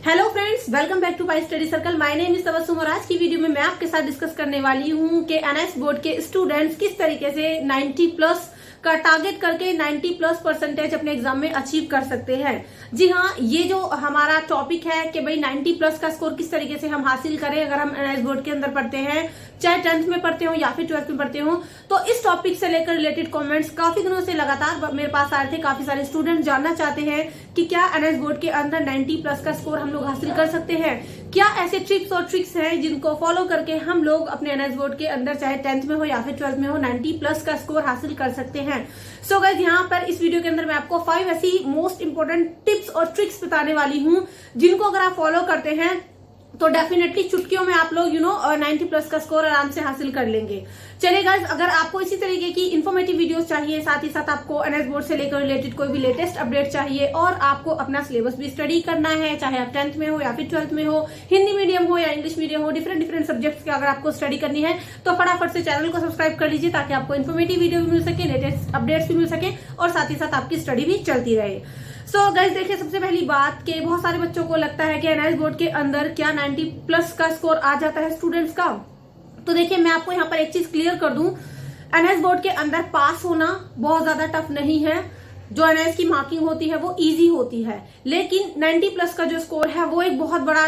Hello friends, welcome back to my study circle. My name is Tabassum और आज की video में मैं आपके साथ डिस्कस करने वाली हूं कि एनआईएस बोर्ड के स्टूडेंट्स किस तरीके से 90 प्लस का टारगेट करके 90 प्लस परसेंटेज अपने एग्जाम में अचीव कर सकते हैं। जी हाँ, ये जो हमारा टॉपिक है कि भाई 90 प्लस का स्कोर किस तरीके से हम हासिल करें अगर हम एनआईएस बोर्ड के अंदर पढ़ते हैं, चाहे 10th में पढ़ते हो या फिर 12th में पढ़ते हो। तो इस टॉपिक से लेकर रिलेटेड कमेंट्स काफी दिनों से लगातार मेरे पास आ रहे थे। काफी सारे स्टूडेंट जानना चाहते हैं कि क्या एनआईएस बोर्ड के अंदर 90 प्लस का स्कोर हम लोग हासिल कर सकते हैं, क्या ऐसे टिप्स और ट्रिक्स हैं जिनको फॉलो करके हम लोग अपने एनआईएस बोर्ड के अंदर चाहे 10th में हो या फिर 12th में हो 90 प्लस का स्कोर हासिल कर सकते हैं। सो गाइस, यहाँ पर इस वीडियो के अंदर मैं आपको 5 ऐसी मोस्ट इंपोर्टेंट टिप्स और ट्रिक्स बताने वाली हूँ जिनको अगर आप फॉलो करते हैं तो डेफिनेटली चुटकियों में आप लोग 90 प्लस का स्कोर आराम से हासिल कर लेंगे। चलिए गाइस, अगर आपको इसी तरीके की इन्फॉर्मेटिव वीडियोस चाहिए, साथ ही साथ आपको एनआईएस बोर्ड से लेकर रिलेटेड कोई भी लेटेस्ट अपडेट चाहिए और आपको अपना सिलेबस भी स्टडी करना है, चाहे आप 10th में हो या फिर 12th में हो, हिंदी मीडियम हो या इंग्लिश मीडियम हो, डिफरेंट सब्जेक्ट्स की अगर आपको स्टडी करनी है तो फटाफट से चैनल को सब्सक्राइब कर लीजिए ताकि आपको इन्फॉर्मेटिव वीडियो भी मिल सके, लेटेस्ट अपडेट्स भी मिल सके और साथ ही साथ आपकी स्टडी भी चलती रहे। सो गाइस, देखिए, सबसे पहली बात कि बहुत सारे बच्चों को लगता है कि एनआईएस बोर्ड के अंदर क्या 90 प्लस का स्कोर आ जाता है स्टूडेंट्स का। तो देखिए, मैं आपको यहाँ पर एक चीज क्लियर कर दूं, एनआईएस बोर्ड के अंदर पास होना बहुत ज्यादा टफ नहीं है। जो एनआईएस की मार्किंग होती है वो इजी होती है, लेकिन 90 प्लस का जो स्कोर है वो एक बहुत बड़ा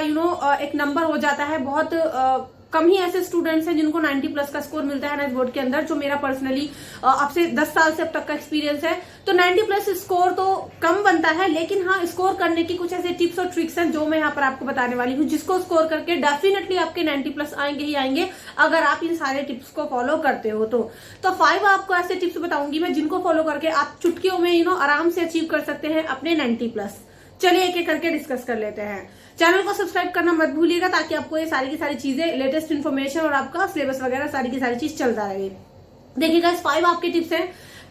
एक नंबर हो जाता है। बहुत कम ही ऐसे स्टूडेंट्स हैं जिनको 90 प्लस का स्कोर मिलता है एनआईएस बोर्ड के अंदर, जो मेरा पर्सनली अब से 10 साल से अब तक का एक्सपीरियंस है। तो 90 प्लस स्कोर तो कम बनता है, लेकिन हाँ, स्कोर करने की कुछ ऐसे टिप्स और ट्रिक्स हैं जो मैं यहाँ पर आपको बताने वाली हूँ, जिसको स्कोर करके डेफिनेटली आपके 90 प्लस आएंगे ही आएंगे अगर आप इन सारे टिप्स को फॉलो करते हो। तो 5 आपको ऐसे टिप्स बताऊंगी मैं जिनको फॉलो करके आप चुटकियों में आराम से अचीव कर सकते हैं अपने 90 प्लस। चलिए एक एक करके डिस्कस कर लेते हैं। चैनल को सब्सक्राइब करना मत भूलिएगा ताकि आपको ये सारी की सारी चीजें, लेटेस्ट इन्फॉर्मेशन और आपका सिलेबस वगैरह सारी की सारी चीज चलता रहे। देखिएगा, 5 आपके टिप्स हैं।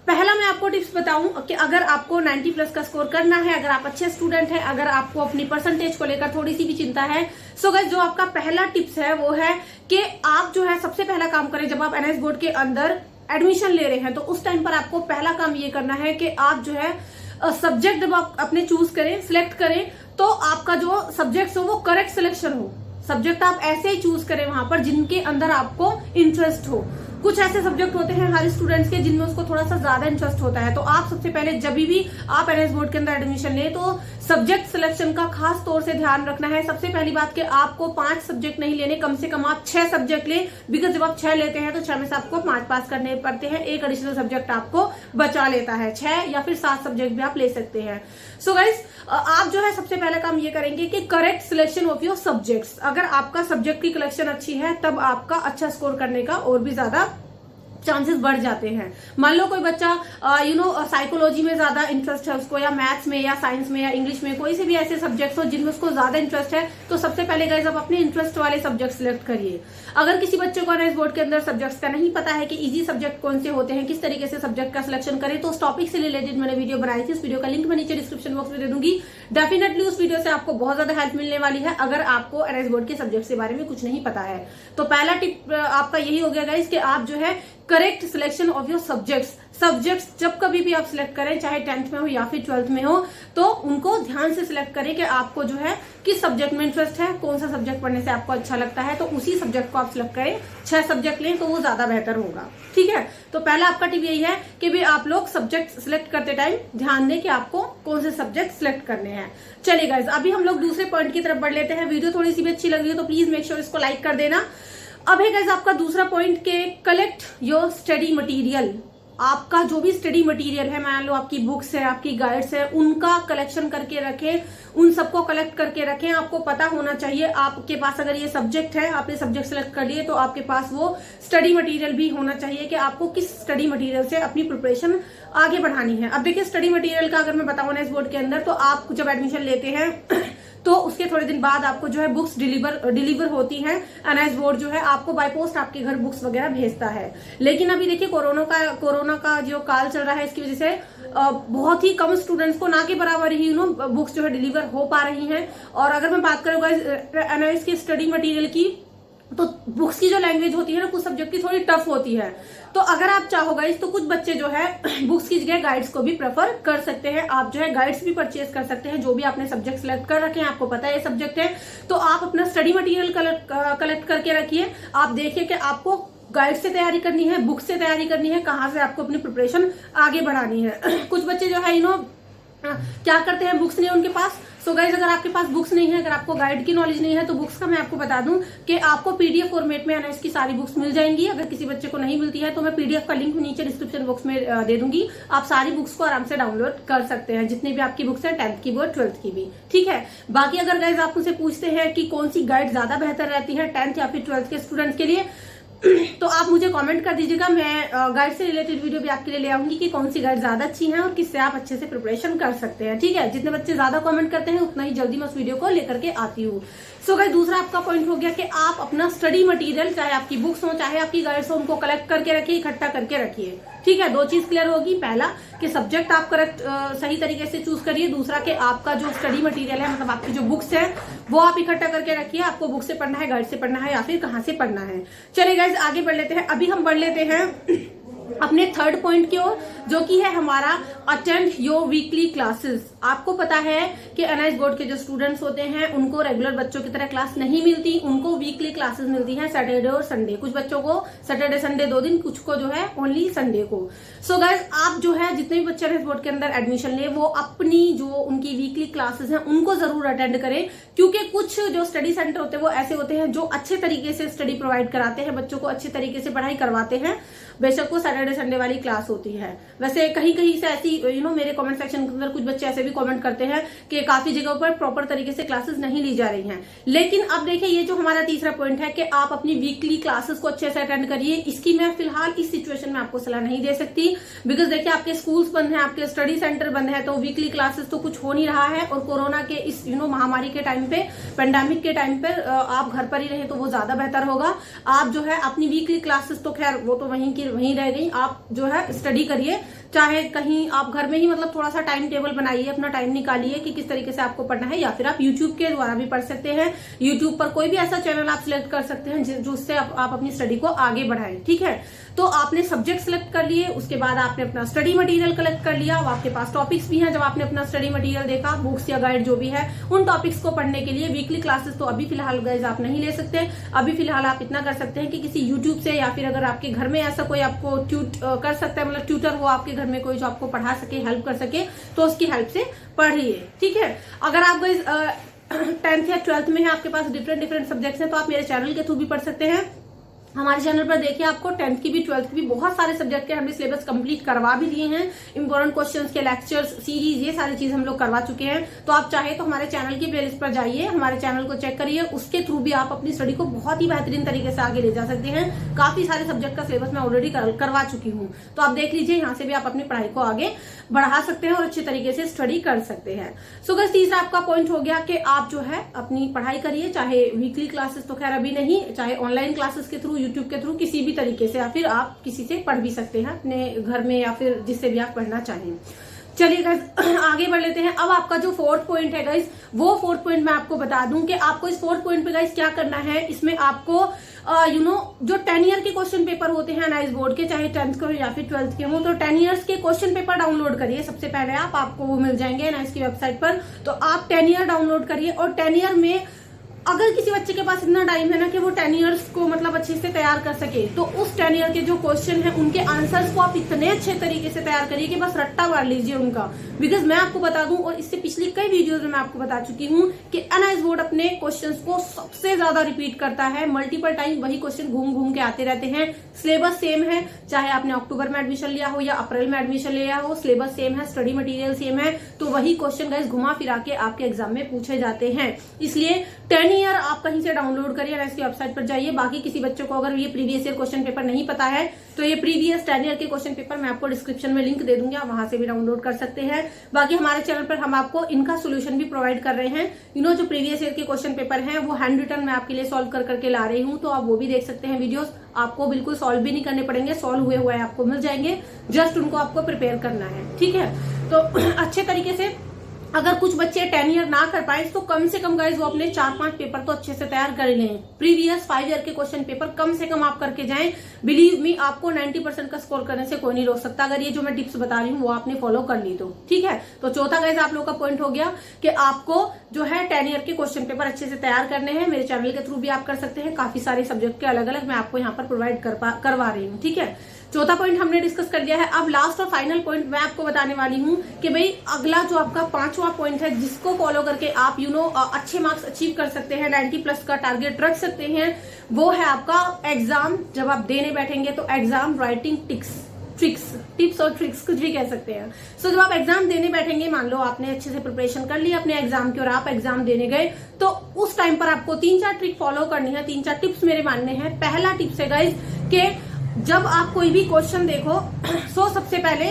पहला मैं आपको टिप्स बताऊं कि अगर आपको 90 प्लस का स्कोर करना है, अगर आप अच्छे स्टूडेंट हैं, अगर आपको अपनी परसेंटेज को लेकर थोड़ी सी भी चिंता है, सो गाइस, जो आपका पहला टिप्स है वो है कि आप जो है सबसे पहला काम करें, जब आप एनआईएस बोर्ड के अंदर एडमिशन ले रहे हैं तो उस टाइम पर आपको पहला काम ये करना है कि आप जो है सब्जेक्ट जब आप अपने चूज करें, सिलेक्ट करें, तो आपका जो सब्जेक्ट हो वो करेक्ट सिलेक्शन हो। सब्जेक्ट आप ऐसे ही चूज करें वहां पर जिनके अंदर आपको इंटरेस्ट हो। कुछ ऐसे सब्जेक्ट होते हैं हर स्टूडेंट्स के जिनमें उसको थोड़ा सा ज्यादा इंटरेस्ट होता है। तो आप सबसे पहले जब भी आप एनआईएस बोर्ड के अंदर एडमिशन लें तो सब्जेक्ट सिलेक्शन का खास तौर से ध्यान रखना है। सबसे पहली बात कि आपको 5 सब्जेक्ट नहीं लेने, कम से कम आप 6 सब्जेक्ट लें, बिकॉज जब आप 6 लेते हैं तो 6 में से आपको 5 पास करने पड़ते हैं, एक एडिशनल सब्जेक्ट आपको बचा लेता है। 6 या फिर 7 सब्जेक्ट भी आप ले सकते हैं। सो गाइस, आप जो है सबसे पहला काम ये करेंगे कि correct selection of your subjects. अगर आपका सब्जेक्ट की कलेक्शन अच्छी है तब आपका अच्छा स्कोर करने का और भी ज्यादा चांसेस बढ़ जाते हैं। मान लो कोई बच्चा साइकोलॉजी में ज्यादा इंटरेस्ट है उसको, या मैथ्स में या साइंस में या इंग्लिश में, कोई से भी ऐसे सब्जेक्ट्स हो जिनमें उसको ज्यादा इंटरेस्ट है, तो सबसे पहले गाइस आप अपने इंटरेस्ट वाले सब्जेक्ट सिलेक्ट करिए। अगर किसी बच्चे को एनआईएस बोर्ड के अंदर सब्जेक्ट्स का नहीं पता है कि इजी सब्जेक्ट कौन से होते हैं, किस तरीके से सब्जेक्ट का सिलेक्शन करें, तो उस टॉपिक से रिलेटेड मैंने वीडियो बनाई थी। उस वीडियो का लिंक मैं नीचे डिस्क्रिप्शन बॉक्स में दे दूंगी। डेफिनेटली उस वीडियो से आपको बहुत ज्यादा हेल्प मिलने वाली है अगर आपको एनआईएस बोर्ड के सब्जेक्ट के बारे में कुछ नहीं पता है। तो पहला टिप आपका यही हो गया गाइस कि आप जो है correct selection of your subjects जब कभी भी आप सिलेक्ट करें, चाहे 10th में हो या फिर 12th में हो, तो उनको ध्यान से सिलेक्ट करें कि आपको जो है किस सब्जेक्ट में इंटरेस्ट है, कौन सा सब्जेक्ट पढ़ने से आपको अच्छा लगता है, तो उसी सब्जेक्ट को आप सिलेक्ट करें। 6 सब्जेक्ट लें तो वो ज्यादा बेहतर होगा। ठीक है, तो पहला आपका टिप यही है कि भी आप लोग सब्जेक्ट सिलेक्ट करते टाइम ध्यान दें कि आपको कौन से सब्जेक्ट सिलेक्ट करने हैं। चलिए गाइस, अभी हम लोग दूसरे पॉइंट की तरफ बढ़ लेते हैं। वीडियो थोड़ी सी भी अच्छी लग रही है तो प्लीज मेक श्योर इसको लाइक कर देना। अब है गाइस आपका दूसरा पॉइंट के कलेक्ट योर स्टडी मटेरियल। आपका जो भी स्टडी मटेरियल है, मान लो आपकी बुक्स है, आपकी गाइड्स है, उनका कलेक्शन करके रखें, उन सबको कलेक्ट करके रखें। आपको पता होना चाहिए आपके पास अगर ये सब्जेक्ट है, आपने सब्जेक्ट सेलेक्ट कर लिए, तो आपके पास वो स्टडी मटेरियल भी होना चाहिए कि आपको किस स्टडी मटेरियल से अपनी प्रिपरेशन आगे बढ़ानी है। अब देखिए, स्टडी मटेरियल का अगर मैं बताऊं एनआईएस बोर्ड के अंदर, तो आप जब एडमिशन लेते हैं तो उसके थोड़े दिन बाद आपको जो है बुक्स डिलीवर होती हैं। एनआईएस बोर्ड जो है आपको बाय पोस्ट आपके घर बुक्स वगैरह भेजता है। लेकिन अभी देखिए, कोरोना का जो काल चल रहा है, इसकी वजह से बहुत ही कम स्टूडेंट्स को, ना के बराबर ही बुक्स जो है डिलीवर हो पा रही हैं। और अगर मैं बात करूँ एनआईएस की स्टडी मटेरियल की, तो बुक्स की जो लैंग्वेज होती है ना कुछ सब्जेक्ट की थोड़ी टफ होती है। तो अगर आप चाहो गाइस तो कुछ बच्चे जो है बुक्स की जगह गाइड्स को भी प्रेफर कर सकते हैं। आप जो है गाइड्स भी परचेज कर सकते हैं। जो भी आपने सब्जेक्ट सिलेक्ट कर रखे हैं, आपको पता है ये सब्जेक्ट है, तो आप अपना स्टडी मटेरियल कलेक्ट करके रखिए। आप देखिए कि आपको गाइड से तैयारी करनी है, बुक से तैयारी करनी है, कहाँ से आपको अपनी प्रिपरेशन आगे बढ़ानी है। कुछ बच्चे जो है क्या करते हैं, बुक्स नहीं है उनके पास। सो गाइज अगर आपके पास बुक्स नहीं है, अगर आपको गाइड की नॉलेज नहीं है, तो बुक्स का मैं आपको बता दूं कि आपको पीडीएफ फॉर्मेट में एनएस की सारी बुक्स मिल जाएंगी। अगर किसी बच्चे को नहीं मिलती है तो मैं पीडीएफ का लिंक नीचे डिस्क्रिप्शन बॉक्स में दे दूंगी। आप सारी बुक्स को आराम से डाउनलोड कर सकते हैं, जितनी भी आपकी बुक्स है, 10th की भी और 12th की भी, ठीक है। बाकी अगर गाइज आप मुझसे पूछते हैं कि कौन सी गाइड ज्यादा बेहतर रहती है 10th या फिर 12th के स्टूडेंट्स के लिए, तो आप मुझे कमेंट कर दीजिएगा। मैं गाइड से रिलेटेड वीडियो भी आपके लिए ले आऊंगी कि कौन सी गाइड ज्यादा अच्छी है और किससे आप अच्छे से प्रिपरेशन कर सकते हैं, ठीक है। जितने बच्चे ज्यादा कमेंट करते हैं उतना ही जल्दी मैं उस वीडियो को लेकर के आती हूँ। सो गाइस दूसरा आपका पॉइंट हो गया कि आप अपना स्टडी मटेरियल, चाहे आपकी बुक्स हो चाहे आपकी गाइड्स हो, उनको कलेक्ट करके रखिए, इकट्ठा करके रखिए, ठीक है। दो चीज क्लियर होगी, पहला कि सब्जेक्ट आप करेक्ट सही तरीके से चूज करिए, दूसरा कि आपका जो स्टडी मटेरियल है, मतलब आपकी जो बुक्स है वो आप इकट्ठा करके रखिए। आपको बुक से पढ़ना है, गाइड से पढ़ना है या फिर कहाँ से पढ़ना है। चलिए गाइज आगे बढ़ लेते हैं। अभी हम बढ़ लेते हैं अपने थर्ड पॉइंट की ओर, जो कि है हमारा अटेंड योर वीकली क्लासेस। आपको पता है कि एनआईएस बोर्ड के जो स्टूडेंट्स होते हैं उनको रेगुलर बच्चों की तरह क्लास नहीं मिलती, उनको वीकली क्लासेस मिलती हैं सैटरडे और संडे। कुछ बच्चों को सैटरडे संडे 2 दिन, कुछ को जो है ओनली संडे को। सो गाइस आप जो है जितने भी बच्चे एनआईएस बोर्ड के अंदर एडमिशन ले, वो अपनी जो उनकी वीकली क्लासेस हैं उनको जरूर अटेंड करें, क्योंकि कुछ जो स्टडी सेंटर होते हैं वो ऐसे होते हैं जो अच्छे तरीके से स्टडी प्रोवाइड कराते हैं, बच्चों को अच्छे तरीके से पढ़ाई करवाते हैं, बेशक वो सैटरडे संडे वाली क्लास होती है। वैसे कहीं कहीं से ऐसी मेरे कमेंट सेक्शन के अंदर कुछ बच्चे ऐसे भी कमेंट करते हैं कि काफी जगहों पर प्रॉपर तरीके से क्लासेस नहीं ली जा रही हैं। लेकिन अब देखिए ये जो हमारा तीसरा पॉइंट है कि आप अपनी वीकली क्लासेस को अच्छे से अटेंड करिए, इसकी मैं फिलहाल इस सिचुएशन में आपको सलाह नहीं दे सकती, बिकॉज देखिए आपके स्कूल्स बंद हैं, आपके स्टडी सेंटर बंद है, तो वीकली क्लासेस तो कुछ हो नहीं रहा है। और कोरोना के इस महामारी के टाइम पे, पेंडेमिक के टाइम पर आप घर पर ही रहे तो वो ज्यादा बेहतर होगा। आप जो है अपनी वीकली क्लासेस तो खैर वो तो वहीं रह गई, आप जो है स्टडी करिए, चाहे कहीं आप घर में ही मतलब थोड़ा सा टाइम टेबल बनाइए, अपना टाइम निकालिए कि किस तरीके से आपको पढ़ना है, या फिर आप यूट्यूब के द्वारा भी पढ़ सकते हैं। यूट्यूब पर कोई भी ऐसा चैनल आप सिलेक्ट कर सकते हैं जिससे आप अपनी स्टडी को आगे बढ़ाएं, ठीक है। तो आपने सब्जेक्ट सिलेक्ट कर लिए, उसके बाद आपने अपना स्टडी मटेरियल कलेक्ट कर लिया, आपके पास टॉपिक्स भी हैं। जब आपने अपना स्टडी मटेरियल देखा, बुक्स या गाइड जो भी है, उन टॉपिक्स को पढ़ने के लिए वीकली क्लासेस तो अभी फिलहाल गाइस आप नहीं ले सकते। अभी फिलहाल आप इतना कर सकते हैं कि किसी यूट्यूब से, या फिर अगर आपके घर में ऐसा कोई आपको कर सकता है, मतलब ट्यूटर हो आपके घर में कोई जो आपको पढ़ा सके, हेल्प कर सके, तो उसकी हेल्प से पढ़िए, ठीक है। अगर आप गाइस 10th या 12th में है, आपके पास डिफरेंट सब्जेक्ट्स हैं, तो आप मेरे चैनल के थ्रू भी पढ़ सकते हैं। हमारे चैनल पर देखिए आपको 10th की भी 12th की भी बहुत सारे सब्जेक्ट के हमने सिलेबस कंप्लीट करवा भी दिए हैं। इंपॉर्टेंट क्वेश्चंस के लेक्चर्स, सीरीज, ये सारी चीज हम लोग करवा चुके हैं। तो आप चाहे तो हमारे चैनल की प्लेलिस्ट पर जाइए, हमारे चैनल को चेक करिए, उसके थ्रू भी आप अपनी स्टडी को बहुत ही बेहतरीन तरीके से आगे ले जा सकते हैं। काफी सारे सब्जेक्ट का सिलेबस मैं ऑलरेडी करवा चुकी हूँ, तो आप देख लीजिए, यहाँ से भी आप अपनी पढ़ाई को आगे बढ़ा सकते हैं और अच्छे तरीके से स्टडी कर सकते हैं। सो गाइस तीसरा आपका पॉइंट हो गया कि आप जो है अपनी पढ़ाई करिए, चाहे वीकली क्लासेस तो खैर अभी नहीं, चाहे ऑनलाइन क्लासेस के थ्रू, यूट्यूब के थ्रू, किसी भी तरीके से, या फिर आप किसी से पढ़ भी सकते हैं अपने घर में, या फिर जिससे भी आप पढ़ना चाहें। चलिए गाइस आगे बढ़ लेते हैं। अब आपका जो 4th पॉइंट है गाइस, वो 4th पॉइंट मैं आपको बता दूं कि आपको इस 4th पॉइंट पे गाइस क्या करना है। इसमें आपको जो 10 ईयर के क्वेश्चन पेपर होते हैं एनआईएस बोर्ड के, चाहे 10th के हो या फिर 12th के हो, तो 10 ईयर्स के क्वेश्चन पेपर डाउनलोड करिए। सबसे पहले आपको वो मिल जाएंगे एनआईएस की वेबसाइट पर, तो आप 10 ईयर डाउनलोड करिए। और 10 ईयर में अगर किसी बच्चे के पास इतना टाइम है ना कि वो 10 ईयर्स को मतलब अच्छे से तैयार कर सके, तो उस 10 ईयर के जो क्वेश्चन है उनके आंसर्स को आप इतने अच्छे तरीके से तैयार करिए कि बस रट्टा मार लीजिए उनका। बिकॉज मैं आपको बता दूं, और इससे पिछली कई वीडियोस में मैं आपको बता चुकी हूं कि एनआईएस बोर्ड अपने क्वेश्चंस को सबसे ज्यादा रिपीट करता है, मल्टीपल टाइम वही क्वेश्चन घूम घूम के आते रहते हैं। सिलेबस सेम है, चाहे आपने अक्टूबर में एडमिशन लिया हो या अप्रैल में एडमिशन लिया हो, सिलेबस सेम है, स्टडी मटेरियल सेम है, तो वही क्वेश्चन गाइस घुमा फिरा के आपके एग्जाम में पूछे जाते हैं। इसलिए 10 ईयर आप कहीं से डाउनलोड करिए, एनआईएस की वेबसाइट पर जाइए। बाकी किसी बच्चों को अगर ये प्रीवियस ईयर क्वेश्चन पेपर नहीं पता है, तो ये प्रीवियस 10 ईयर के क्वेश्चन पेपर मैं आपको डिस्क्रिप्शन में लिंक दे दूंगी, आप वहां से भी डाउनलोड कर सकते हैं। बाकी हमारे चैनल पर हम आपको इनका सोल्यूशन भी प्रोवाइड कर रहे हैं। जो प्रीवियस ईयर के क्वेश्चन पेपर हैं वो हैंड रिटन मैं आपके लिए सॉल्व करके ला रही हूँ, तो आप वो भी देख सकते हैं वीडियोस। आपको बिल्कुल सॉल्व भी नहीं करने पड़ेंगे, सॉल्व हुए आपको मिल जाएंगे, जस्ट उनको आपको प्रिपेयर करना है, ठीक है। तो अच्छे तरीके से अगर कुछ बच्चे 10 ईयर ना कर पाए तो कम से कम गाइज वो अपने 4-5 पेपर तो अच्छे से तैयार कर लें। प्रीवियस 5 ईयर के क्वेश्चन पेपर कम से कम आप करके जाएं। बिलीव मी, आपको 90% का स्कोर करने से कोई नहीं रोक सकता, अगर ये जो मैं टिप्स बता रही हूँ वो आपने फॉलो कर ली तो। ठीक है, तो चौथा गाइज आप लोग का पॉइंट हो गया कि आपको जो है 10 ईयर के क्वेश्चन पेपर अच्छे से तैयार करने हैं। मेरे चैनल के थ्रू भी आप कर सकते हैं, काफी सारे सब्जेक्ट के अलग अलग मैं आपको यहाँ पर प्रोवाइड करवा रही हूँ। ठीक है, चौथा पॉइंट हमने डिस्कस कर लिया है। अब लास्ट और फाइनल पॉइंट मैं आपको बताने वाली हूँ कि भाई अगला जो आपका 5वां पॉइंट है जिसको फॉलो करके आप अच्छे मार्क्स अचीव कर सकते हैं, 90+ का टारगेट रख सकते हैं, वो है आपका एग्जाम। जब आप देने बैठेंगे तो एग्जाम राइटिंग टिप्स और ट्रिक्स कुछ भी कह सकते हैं। सो जब आप एग्जाम देने बैठेंगे, मान लो आपने अच्छे से प्रिपरेशन कर ली अपने एग्जाम की और आप एग्जाम देने गए, तो उस टाइम पर आपको 3-4 ट्रिक फॉलो करनी है, 3-4 टिप्स मेरे मानने हैं। पहला टिप्स है गाइज कि जब आप कोई भी क्वेश्चन देखो सो सबसे पहले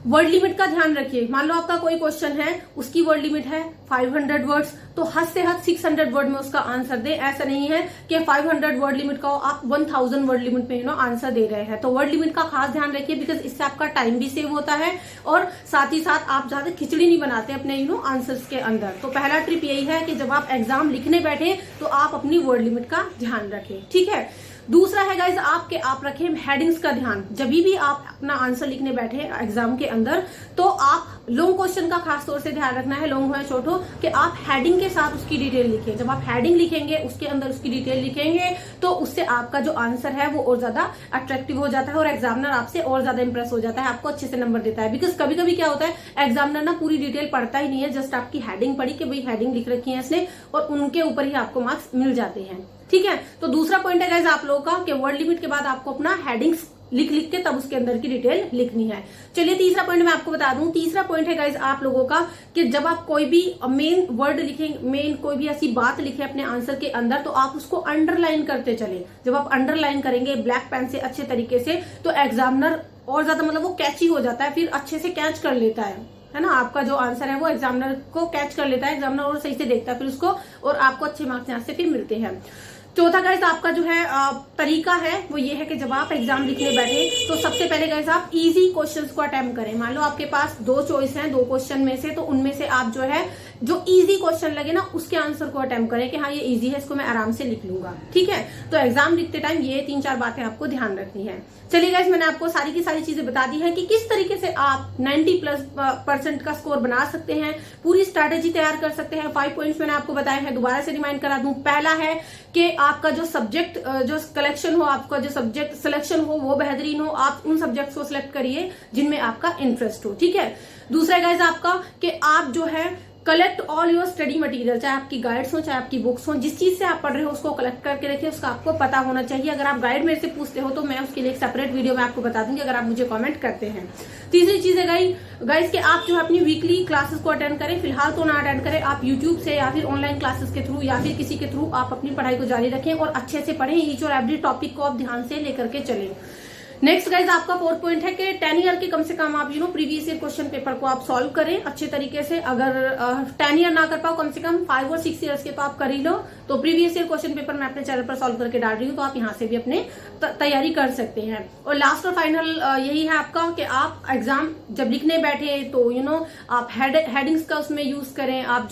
वर्ड लिमिट का ध्यान रखिए। मान लो आपका कोई क्वेश्चन है, उसकी वर्ड लिमिट है 500 वर्ड्स, तो हद से हद 600 वर्ड में उसका आंसर दे। ऐसा नहीं है कि 500 वर्ड लिमिट का आप 1000 वर्ड लिमिट में आंसर दे रहे हैं। तो वर्ड लिमिट का खास ध्यान रखिए, बिकॉज इससे आपका टाइम भी सेव होता है और साथ ही साथ आप ज्यादा खिचड़ी नहीं बनाते अपने आंसर्स के अंदर। तो पहला ट्रिप यही है कि जब आप एग्जाम लिखने बैठे तो आप अपनी वर्ड लिमिट का ध्यान रखें। ठीक है, दूसरा है गाइज आप रखें हेडिंग्स का ध्यान। जब भी आप अपना आंसर लिखने बैठे एग्जाम के अंदर तो आप लॉन्ग क्वेश्चन का खास तौर से ध्यान रखना है, लॉन्ग हो या शॉर्ट हो, कि आप हेडिंग के साथ उसकी डिटेल लिखें। जब आप हेडिंग लिखेंगे, उसके अंदर उसकी डिटेल लिखेंगे, तो उससे आपका जो आंसर है वो और ज्यादा अट्रैक्टिव हो जाता है और एग्जामिनर आपसे और ज्यादा इंप्रेस हो जाता है, आपको अच्छे से नंबर देता है। बिकॉज कभी कभी क्या होता है, एग्जामिनर ना पूरी डिटेल पढ़ता ही नहीं है, जस्ट आपकी हेडिंग पढ़ी कि भाई हेडिंग लिख रखी है इसने, और उनके ऊपर ही आपको मार्क्स मिल जाते हैं। ठीक है, तो दूसरा पॉइंट है गाइज आप लोगों का कि वर्ड लिमिट के बाद आपको अपना हेडिंग्स लिख के तब उसके अंदर की डिटेल लिखनी है। चलिए तीसरा पॉइंट मैं आपको बता दूं। तीसरा पॉइंट है गाइज आप लोगों का कि जब आप कोई भी मेन वर्ड लिखें, मेन कोई भी ऐसी बात लिखे अपने आंसर के अंदर, तो आप उसको अंडरलाइन करते चले। जब आप अंडरलाइन करेंगे ब्लैक पेन से अच्छे तरीके से, तो एग्जामिनर और ज्यादा वो कैची हो जाता है, फिर अच्छे से कैच कर लेता है ना, आपका जो आंसर है वो एग्जामिनर को कैच कर लेता है, एग्जामिनर और सही से देखता है फिर उसको, और आपको अच्छे मार्क्स यहाँ से फिर मिलते हैं। चौथा गाइज आपका जो है तरीका है वो ये है कि जब आप एग्जाम लिखने बैठे तो सबसे पहले गाइज आप इजी क्वेश्चंस को अटेम्प्ट करें। मान लो आपके पास 2 चॉइस हैं, 2 क्वेश्चन में से, तो उनमें से आप जो है जो इजी क्वेश्चन लगे ना उसके आंसर को अटेम्प्ट करें कि हाँ ये इजी है, इसको मैं आराम से लिख लूंगा। ठीक है, तो एग्जाम लिखते टाइम ये 3-4 बातें आपको ध्यान रखनी है। चलिए गाइज मैंने आपको सारी की सारी चीजें बता दी है कि किस तरीके से आप 90+ का स्कोर बना सकते हैं, पूरी स्ट्रैटेजी तैयार कर सकते हैं। 5 पॉइंट्स मैंने आपको बताए हैं, दोबारा से रिमाइंड करा दूं। पहला है कि आपका जो सब्जेक्ट जो कलेक्शन हो, आपका जो सब्जेक्ट सिलेक्शन हो वो बेहतरीन हो, आप उन सब्जेक्ट्स को सिलेक्ट करिए जिनमें आपका इंटरेस्ट हो। ठीक है, दूसरा गाइज आपका कि आप जो है collect all your study material, चाहे आपकी गाइड्स हो चाहे आपकी बुक्स हो, जिस चीज से आप पढ़ रहे हो उसको कलेक्ट करके रखिए, उसका आपको पता होना चाहिए। अगर आप गाइड मेरे से पूछते हो तो मैं उसके लिए एक सेपरेट वीडियो में आपको बता दूंगी, अगर आप मुझे कमेंट करते हैं। तीसरी चीज है गाइस कि आप जो है अपनी वीकली क्लासेस को अटेंड करें। फिलहाल तो ना अटेंड करें, आप यूट्यूब से या फिर ऑनलाइन क्लासेस के थ्रू या फिर किसी के थ्रू आप अपनी पढ़ाई को जारी रखें और अच्छे से पढ़ें। ईच और एवरी टॉपिक को आप ध्यान से लेकर के चलें। नेक्स्ट गाइज आपका 4th पॉइंट है कि 10 ईयर के कम से कम आप प्रीवियस ईयर क्वेश्चन पेपर को आप सॉल्व करें अच्छे तरीके से। अगर 10 ईयर ना कर पाओ, कम से कम 5 और 6 ईयर्स के तो आप कर ही लो। तो प्रीवियस ईयर क्वेश्चन पेपर मैं अपने चैनल पर सॉल्व करके डाल रही हूँ, तो आप यहाँ से भी अपने तैयारी कर सकते हैं। और लास्ट और फाइनल यही है आपका कि आप एग्जाम जब लिखने बैठे तो आप हेडिंग्स का उसमें यूज करें। आप